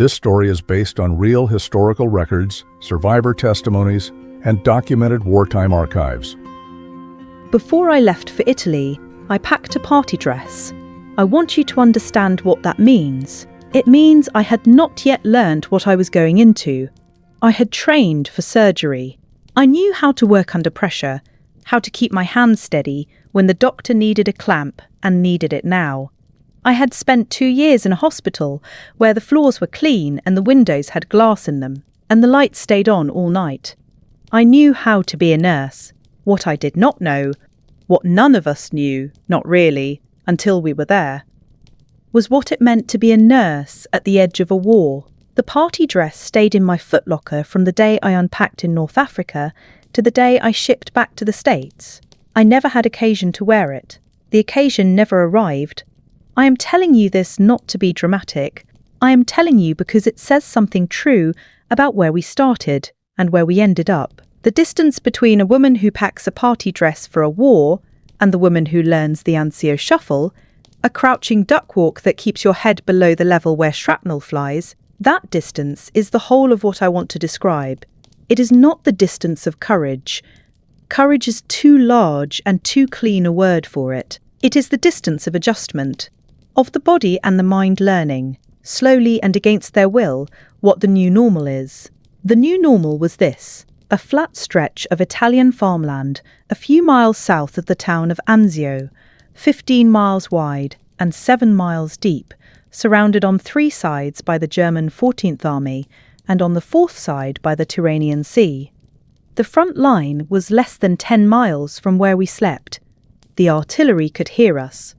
This story is based on real historical records, survivor testimonies, and documented wartime archives. Before I left for Italy, I packed a party dress. I want you to understand what that means. It means I had not yet learned what I was going into. I had trained for surgery. I knew how to work under pressure, how to keep my hands steady when the doctor needed a clamp and needed it now. I had spent 2 years in a hospital where the floors were clean and the windows had glass in them, and the lights stayed on all night. I knew how to be a nurse. What I did not know, what none of us knew, not really, until we were there, was what it meant to be a nurse at the edge of a war. The party dress stayed in my footlocker from the day I unpacked in North Africa to the day I shipped back to the States. I never had occasion to wear it. The occasion never arrived. I am telling you this not to be dramatic. I am telling you because it says something true about where we started and where we ended up. The distance between a woman who packs a party dress for a war and the woman who learns the Anzio shuffle, a crouching duck walk that keeps your head below the level where shrapnel flies, that distance is the whole of what I want to describe. It is not the distance of courage. Courage is too large and too clean a word for it. It is the distance of adjustment, of the body and the mind learning, slowly and against their will, what the new normal is. The new normal was this: a flat stretch of Italian farmland a few miles south of the town of Anzio, 15 miles wide and 7 miles deep, surrounded on 3 sides by the German 14th Army and on the 4th side by the Tyrrhenian Sea. The front line was less than 10 miles from where we slept. The artillery could hear us.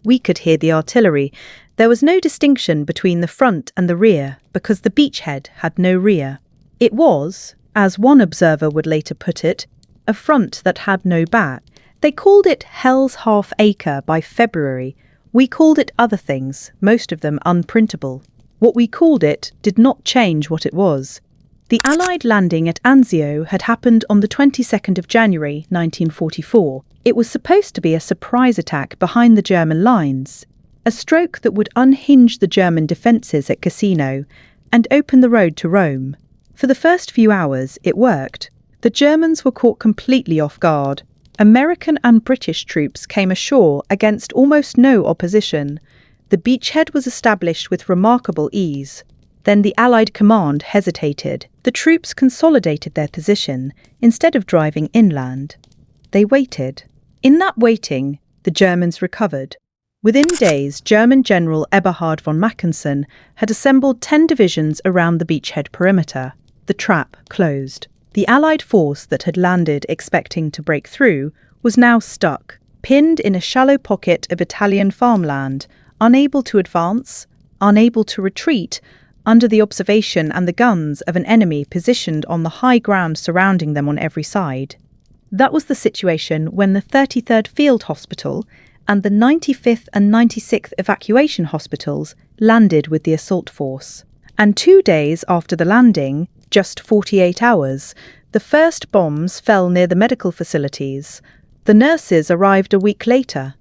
We could hear the artillery. There was no distinction between the front and the rear because the beachhead had no rear. It was, as one observer would later put it, a front that had no back. They called it Hell's Half Acre by February. We called it other things, most of them unprintable. What we called it did not change what it was. The Allied landing at Anzio had happened on the 22nd of January 1944. It was supposed to be a surprise attack behind the German lines, a stroke that would unhinge the German defences at Cassino and open the road to Rome. For the first few hours, it worked. The Germans were caught completely off guard. American and British troops came ashore against almost no opposition. The beachhead was established with remarkable ease. Then the Allied command hesitated. The troops consolidated their position instead of driving inland. They waited. In that waiting, the Germans recovered. Within days, German General Eberhard von Mackensen had assembled 10 divisions around the beachhead perimeter. The trap closed. The Allied force that had landed expecting to break through was now stuck, pinned in a shallow pocket of Italian farmland, unable to advance, unable to retreat, under the observation and the guns of an enemy positioned on the high ground surrounding them on every side. That was the situation when the 33rd Field Hospital and the 95th and 96th Evacuation Hospitals landed with the assault force. And 2 days after the landing, just 48 hours, the first bombs fell near the medical facilities. The nurses arrived a week later.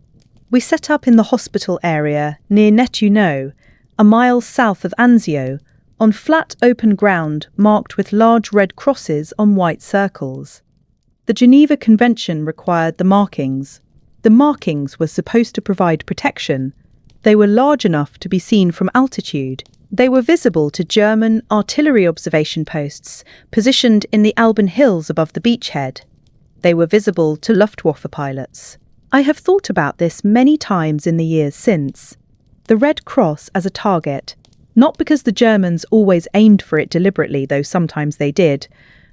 We set up in the hospital area near Nettuno, a mile south of Anzio, on flat open ground marked with large red crosses on white circles. The Geneva Convention required the markings. The markings were supposed to provide protection. They were large enough to be seen from altitude. They were visible to German artillery observation posts positioned in the Alban Hills above the beachhead. They were visible to Luftwaffe pilots. I have thought about this many times in the years since. The Red Cross as a target, not because the Germans always aimed for it deliberately, though sometimes they did,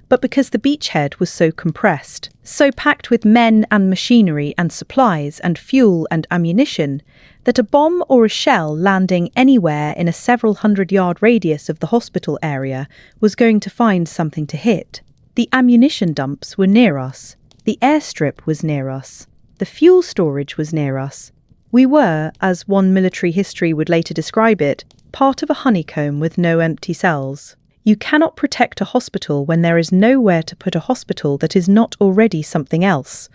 but because the beachhead was so compressed, so packed with men and machinery and supplies and fuel and ammunition, that a bomb or a shell landing anywhere in a several 100-yard radius of the hospital area was going to find something to hit. The ammunition dumps were near us. The airstrip was near us. The fuel storage was near us. We were, as one military history would later describe it, part of a honeycomb with no empty cells. You cannot protect a hospital when there is nowhere to put a hospital that is not already something else.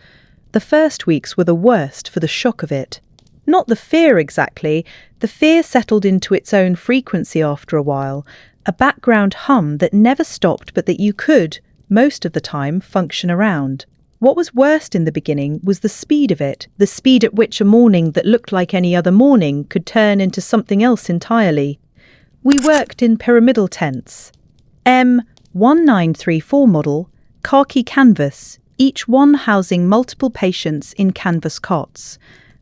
The first weeks were the worst for the shock of it. Not the fear exactly. The fear settled into its own frequency after a while, a background hum that never stopped but that you could, most of the time, function around. What was worst in the beginning was the speed of it, the speed at which a morning that looked like any other morning could turn into something else entirely. We worked in pyramidal tents. M1934 model, khaki canvas, each one housing multiple patients in canvas cots.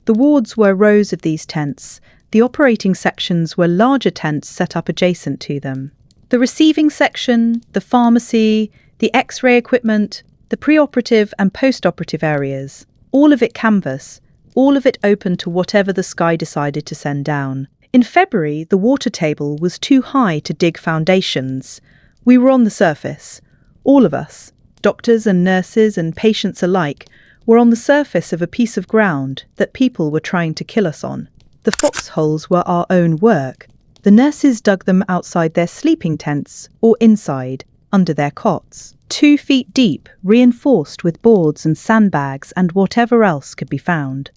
The wards were rows of these tents. The operating sections were larger tents set up adjacent to them. The receiving section, the pharmacy, the X-ray equipment, the preoperative and postoperative areas, all of it canvas, all of it open to whatever the sky decided to send down. In February, the water table was too high to dig foundations. We were on the surface. All of us, doctors and nurses and patients alike, were on the surface of a piece of ground that people were trying to kill us on. The foxholes were our own work. The nurses dug them outside their sleeping tents or inside, under their cots, 2 feet deep, reinforced with boards and sandbags and whatever else could be found.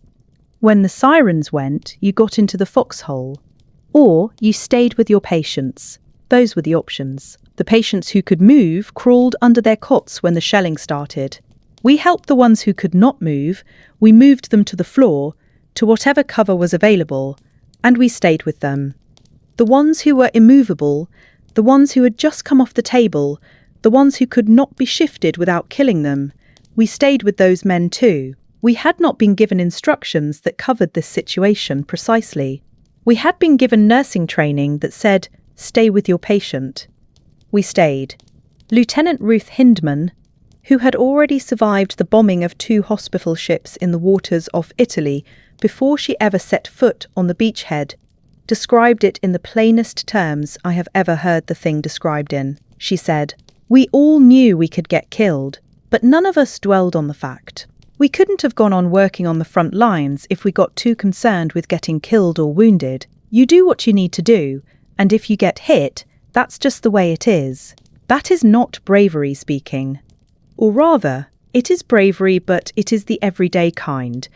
When the sirens went, you got into the foxhole, or you stayed with your patients. Those were the options. The patients who could move crawled under their cots when the shelling started. We helped the ones who could not move. We moved them to the floor, to whatever cover was available, and we stayed with them. The ones who were immovable, the ones who had just come off the table, the ones who could not be shifted without killing them, we stayed with those men too. We had not been given instructions that covered this situation precisely. We had been given nursing training that said, "Stay with your patient." We stayed. Lieutenant Ruth Hindman, who had already survived the bombing of 2 hospital ships in the waters off Italy before she ever set foot on the beachhead, described it in the plainest terms I have ever heard the thing described in. She said, "We all knew we could get killed, but none of us dwelled on the fact. We couldn't have gone on working on the front lines if we got too concerned with getting killed or wounded. You do what you need to do, and if you get hit, that's just the way it is." That is not bravery speaking. Or rather, it is bravery, but it is the everyday kind.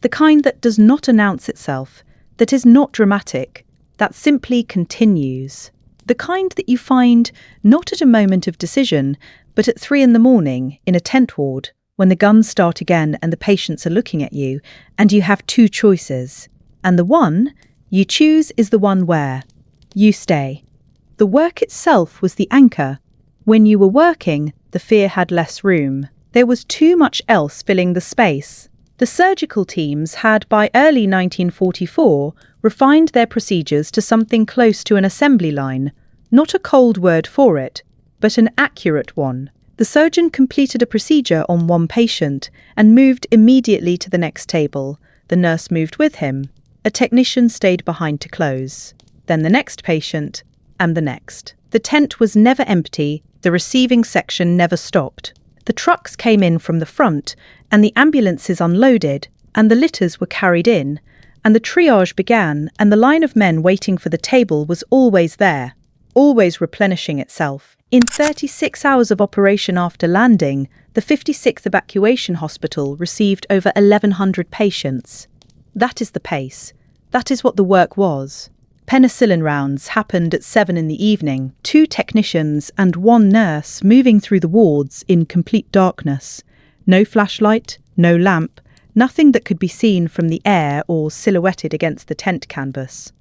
The kind that does not announce itself, that is not dramatic, that simply continues. The kind that you find not at a moment of decision, but at 3 a.m. in a tent ward, when the guns start again and the patients are looking at you, and you have 2 choices. And the one you choose is the one where you stay. The work itself was the anchor. When you were working, the fear had less room. There was too much else filling the space. The surgical teams had, by early 1944, refined their procedures to something close to an assembly line, not a cold word for it, but an accurate one. The surgeon completed a procedure on one patient and moved immediately to the next table. The nurse moved with him. A technician stayed behind to close. Then the next patient, and the next. The tent was never empty. The receiving section never stopped. The trucks came in from the front, and the ambulances unloaded, and the litters were carried in, and the triage began, and the line of men waiting for the table was always there, always replenishing itself. In 36 hours of operation after landing, the 56th Evacuation Hospital received over 1,100 patients. That is the pace. That is what the work was. Penicillin rounds happened at 7 in the evening, 2 technicians and 1 nurse moving through the wards in complete darkness. No flashlight, no lamp, nothing that could be seen from the air or silhouetted against the tent canvas.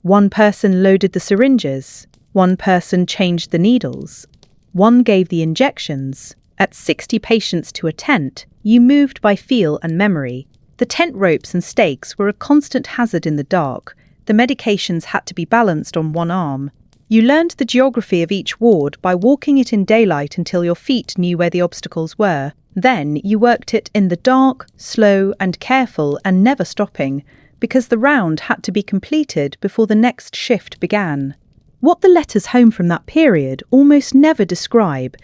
1 person loaded the syringes, 1 person changed the needles, 1 gave the injections. At 60 patients to a tent, you moved by feel and memory. The tent ropes and stakes were a constant hazard in the dark. The medications had to be balanced on 1 arm. You learned the geography of each ward by walking it in daylight until your feet knew where the obstacles were. Then you worked it in the dark, slow and careful and never stopping, because the round had to be completed before the next shift began. What the letters home from that period almost never describe,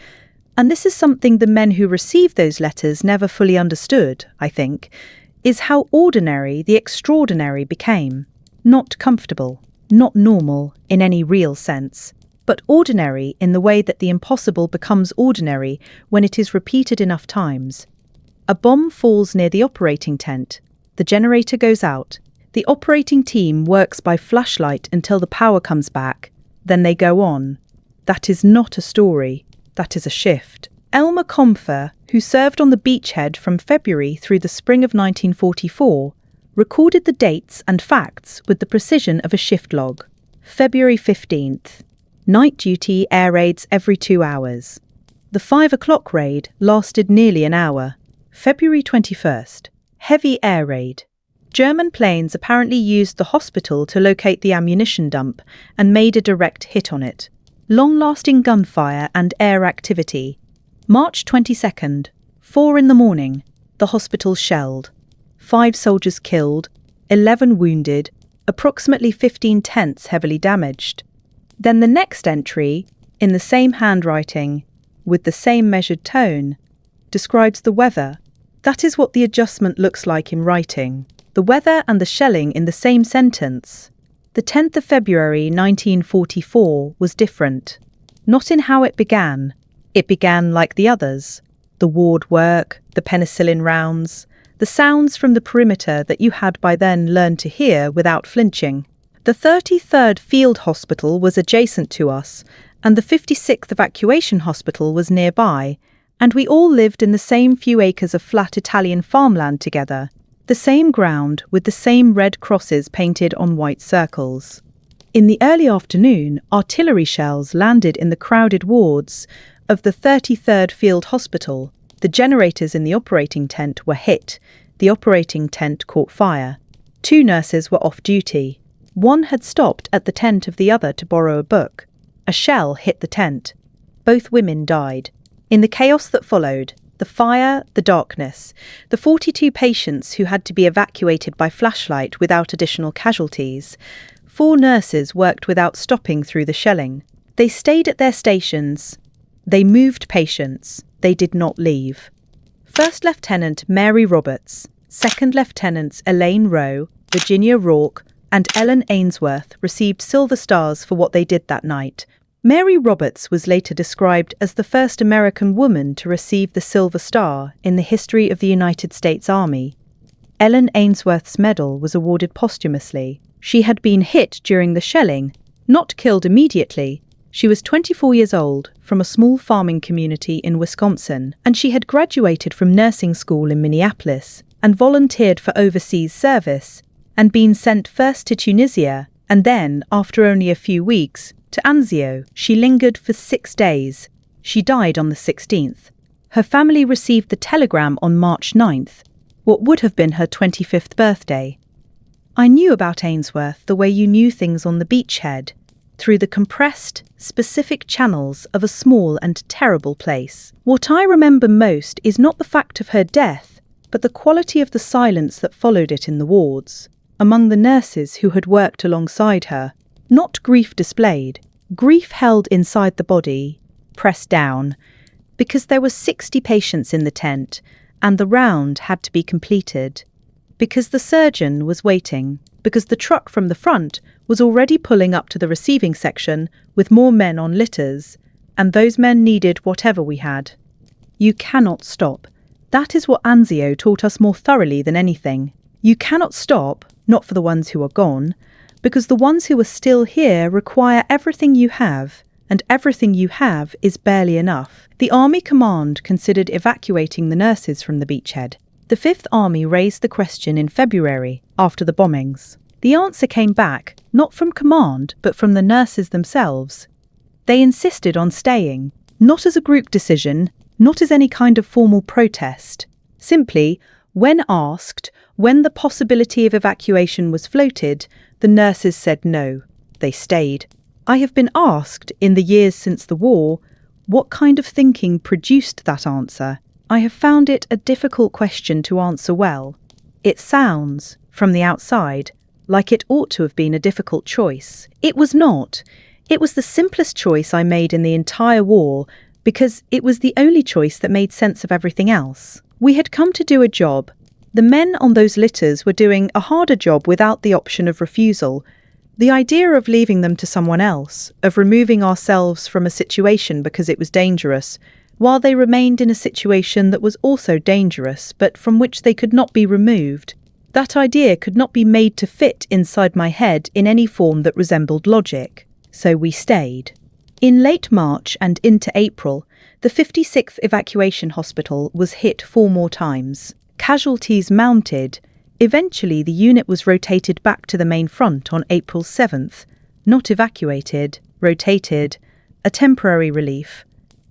and this is something the men who received those letters never fully understood, I think, is how ordinary the extraordinary became. Not comfortable, not normal in any real sense, but ordinary in the way that the impossible becomes ordinary when it is repeated enough times. A bomb falls near the operating tent. The generator goes out. The operating team works by flashlight until the power comes back, then they go on. That is not a story, that is a shift. Elmer Comfer, who served on the beachhead from February through the spring of 1944, recorded the dates and facts with the precision of a shift log. February 15th. Night duty air raids every 2 hours. The 5 o'clock raid lasted nearly an hour. February 21st. Heavy air raid. German planes apparently used the hospital to locate the ammunition dump and made a direct hit on it. Long-lasting gunfire and air activity. March 22nd. 4 in the morning. The hospital shelled. 5 soldiers killed, 11 wounded, approximately 15 tents heavily damaged. Then the next entry, in the same handwriting, with the same measured tone, describes the weather. That is what the adjustment looks like in writing. The weather and the shelling in the same sentence. The 10th of February 1944 was different. Not in how it began. It began like the others. The ward work, the penicillin rounds, the sounds from the perimeter that you had by then learned to hear without flinching. The 33rd Field Hospital was adjacent to us, and the 56th Evacuation Hospital was nearby, and we all lived in the same few acres of flat Italian farmland together, the same ground with the same red crosses painted on white circles. In the early afternoon, artillery shells landed in the crowded wards of the 33rd Field Hospital. The generators in the operating tent were hit. The operating tent caught fire. 2 nurses were off duty. One had stopped at the tent of the other to borrow a book. A shell hit the tent. Both women died. In the chaos that followed, the fire, the darkness, the 42 patients who had to be evacuated by flashlight without additional casualties, 4 nurses worked without stopping through the shelling. They stayed at their stations. They moved patients. They did not leave. First Lieutenant Mary Roberts, Second Lieutenants Elaine Rowe, Virginia Rourke, and Ellen Ainsworth received Silver Stars for what they did that night. Mary Roberts was later described as the first American woman to receive the Silver Star in the history of the United States Army. Ellen Ainsworth's medal was awarded posthumously. She had been hit during the shelling, not killed immediately. She was 24 years old, from a small farming community in Wisconsin, and she had graduated from nursing school in Minneapolis and volunteered for overseas service, and been sent first to Tunisia, and then, after only a few weeks, to Anzio. She lingered for 6 days. She died on the 16th. Her family received the telegram on March 9th, what would have been her 25th birthday. I knew about Ainsworth the way you knew things on the beachhead, through the compressed, specific channels of a small and terrible place. What I remember most is not the fact of her death, but the quality of the silence that followed it in the wards, among the nurses who had worked alongside her. Not grief displayed, grief held inside the body, pressed down, because there were 60 patients in the tent, and the round had to be completed, because the surgeon was waiting, because the truck from the front was already pulling up to the receiving section with more men on litters, and those men needed whatever we had. You cannot stop. That is what Anzio taught us more thoroughly than anything. You cannot stop, not for the ones who are gone, because the ones who are still here require everything you have, and everything you have is barely enough. The Army Command considered evacuating the nurses from the beachhead. The 5th Army raised the question in February, after the bombings. The answer came back, not from command, but from the nurses themselves. They insisted on staying, not as a group decision, not as any kind of formal protest. Simply, when asked, when the possibility of evacuation was floated, the nurses said no. They stayed. I have been asked, in the years since the war, what kind of thinking produced that answer. I have found it a difficult question to answer well. It sounds, from the outside, like it ought to have been a difficult choice. It was not. It was the simplest choice I made in the entire war, because it was the only choice that made sense of everything else. We had come to do a job. The men on those litters were doing a harder job without the option of refusal. The idea of leaving them to someone else, of removing ourselves from a situation because it was dangerous, while they remained in a situation that was also dangerous but from which they could not be removed, That idea could not be made to fit inside my head in any form that resembled logic, so we stayed. In late March and into April, the 56th Evacuation Hospital was hit 4 more times. Casualties mounted. Eventually, the unit was rotated back to the main front on April 7th, not evacuated, rotated, a temporary relief,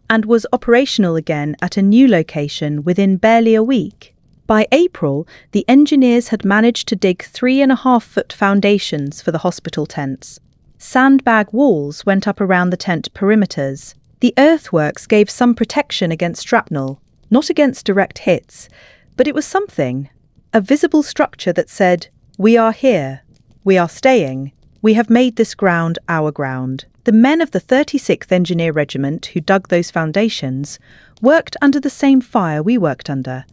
and was operational again at a new location within barely a week. By April, the engineers had managed to dig 3.5-foot foundations for the hospital tents. Sandbag walls went up around the tent perimeters. The earthworks gave some protection against shrapnel, not against direct hits, but it was something, a visible structure that said, "We are here, we are staying, we have made this ground our ground." The men of the 36th Engineer Regiment who dug those foundations worked under the same fire we worked under.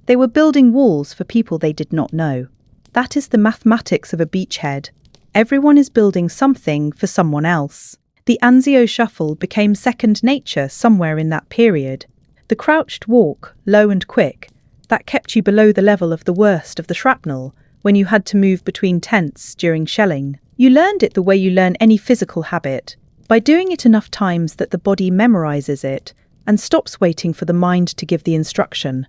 They were building walls for people they did not know. That is the mathematics of a beachhead. Everyone is building something for someone else. The Anzio shuffle became second nature somewhere in that period. The crouched walk, low and quick, that kept you below the level of the worst of the shrapnel when you had to move between tents during shelling. You learned it the way you learn any physical habit, by doing it enough times that the body memorizes it and stops waiting for the mind to give the instruction.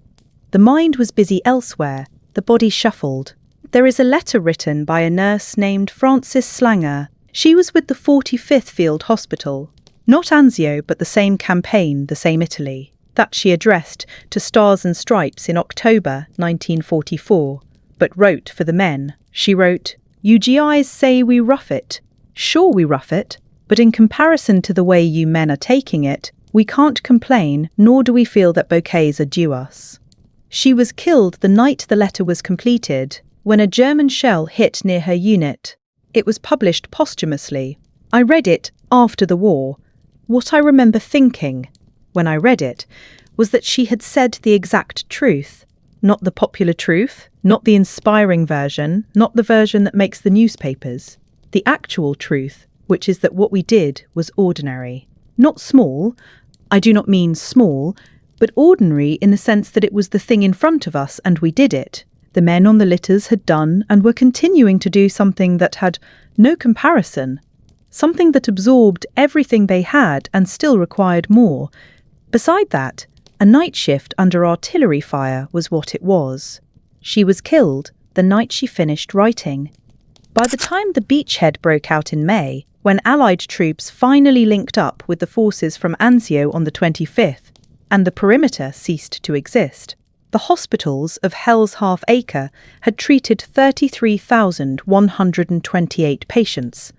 The mind was busy elsewhere, the body shuffled. There is a letter written by a nurse named Frances Slanger. She was with the 45th Field Hospital, not Anzio, but the same campaign, the same Italy, that she addressed to Stars and Stripes in October 1944, but wrote for the men. She wrote, "You GIs say we rough it. Sure we rough it, but in comparison to the way you men are taking it, we can't complain, nor do we feel that bouquets are due us." She was killed the night the letter was completed, when a German shell hit near her unit. It was published posthumously. I read it after the war. What I remember thinking, when I read it, was that she had said the exact truth, not the popular truth, not the inspiring version, not the version that makes the newspapers. The actual truth, which is that what we did was ordinary. Not small, I do not mean small, but ordinary in the sense that it was the thing in front of us and we did it. The men on the litters had done and were continuing to do something that had no comparison, something that absorbed everything they had and still required more. Beside that, a night shift under artillery fire was what it was. She was killed the night she finished writing. By the time the beachhead broke out in May, when Allied troops finally linked up with the forces from Anzio on the 25th, and the perimeter ceased to exist, the hospitals of Hell's Half Acre had treated 33,128 patients.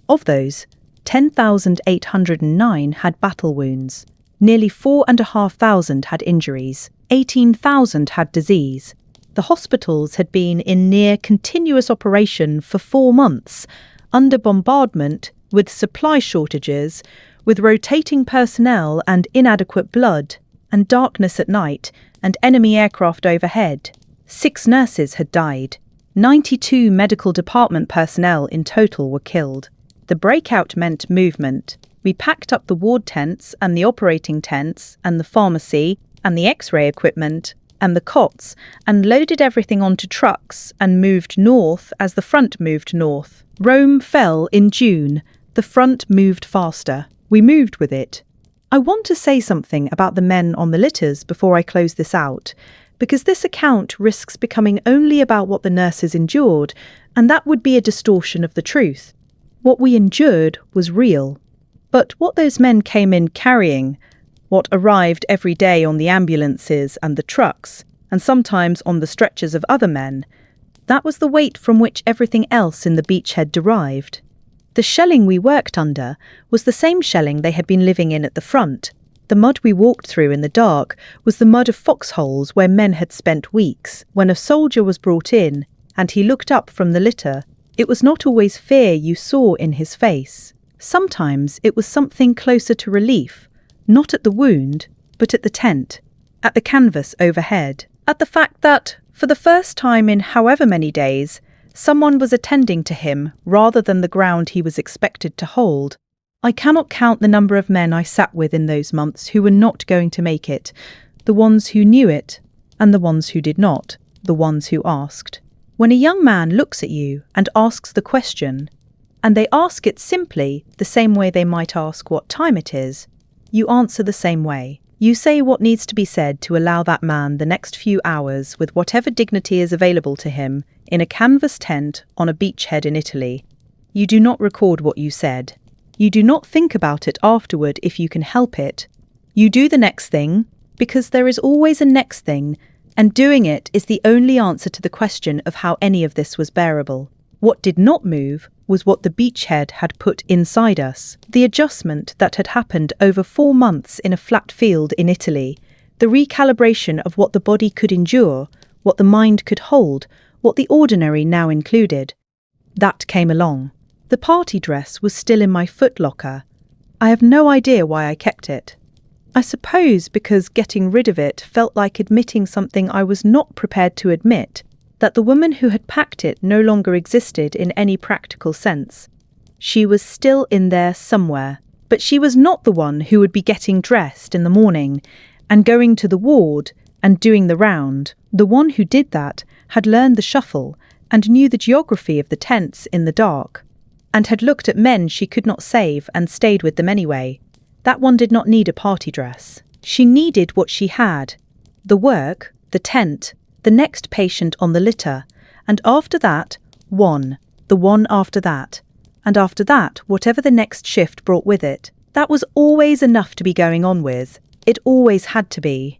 Of those, 10,809 had battle wounds, nearly 4,500 had injuries, 18,000 had disease. The hospitals had been in near continuous operation for 4 months, under bombardment, with supply shortages, with rotating personnel and inadequate blood, and darkness at night, and enemy aircraft overhead. 6 nurses had died. 92 medical department personnel in total were killed. The breakout meant movement. We packed up the ward tents and the operating tents and the pharmacy and the X-ray equipment and the cots and loaded everything onto trucks and moved north as the front moved north. Rome fell in June. The front moved faster. We moved with it. I want to say something about the men on the litters before I close this out, because this account risks becoming only about what the nurses endured, and that would be a distortion of the truth. What we endured was real. But what those men came in carrying, what arrived every day on the ambulances and the trucks, and sometimes on the stretchers of other men, that was the weight from which everything else in the beachhead derived. The shelling we worked under was the same shelling they had been living in at the front. The mud we walked through in the dark was the mud of foxholes where men had spent weeks. When a soldier was brought in, and he looked up from the litter, it was not always fear you saw in his face. Sometimes it was something closer to relief, not at the wound, but at the tent, at the canvas overhead, at the fact that, for the first time in however many days, someone was attending to him rather than the ground he was expected to hold. I cannot count the number of men I sat with in those months who were not going to make it, the ones who knew it, and the ones who did not, the ones who asked. When a young man looks at you and asks the question, and they ask it simply the same way they might ask what time it is, you answer the same way. You say what needs to be said to allow that man the next few hours with whatever dignity is available to him in a canvas tent on a beachhead in Italy. You do not record what you said. You do not think about it afterward if you can help it. You do the next thing because there is always a next thing, and doing it is the only answer to the question of how any of this was bearable. What did not move was what the beachhead had put inside us, the adjustment that had happened over 4 months in a flat field in Italy, the recalibration of what the body could endure, what the mind could hold, what the ordinary now included. That came along. The party dress was still in my footlocker. I have no idea why I kept it. I suppose because getting rid of it felt like admitting something I was not prepared to admit, that the woman who had packed it no longer existed in any practical sense. She was still in there somewhere, but she was not the one who would be getting dressed in the morning and going to the ward and doing the round. The one who did that had learned the shuffle and knew the geography of the tents in the dark, and had looked at men she could not save and stayed with them anyway. That one did not need a party dress. She needed what she had: the work, the tent, the next patient on the litter, and after that, the one after that, and after that, whatever the next shift brought with it. That was always enough to be going on with. It always had to be.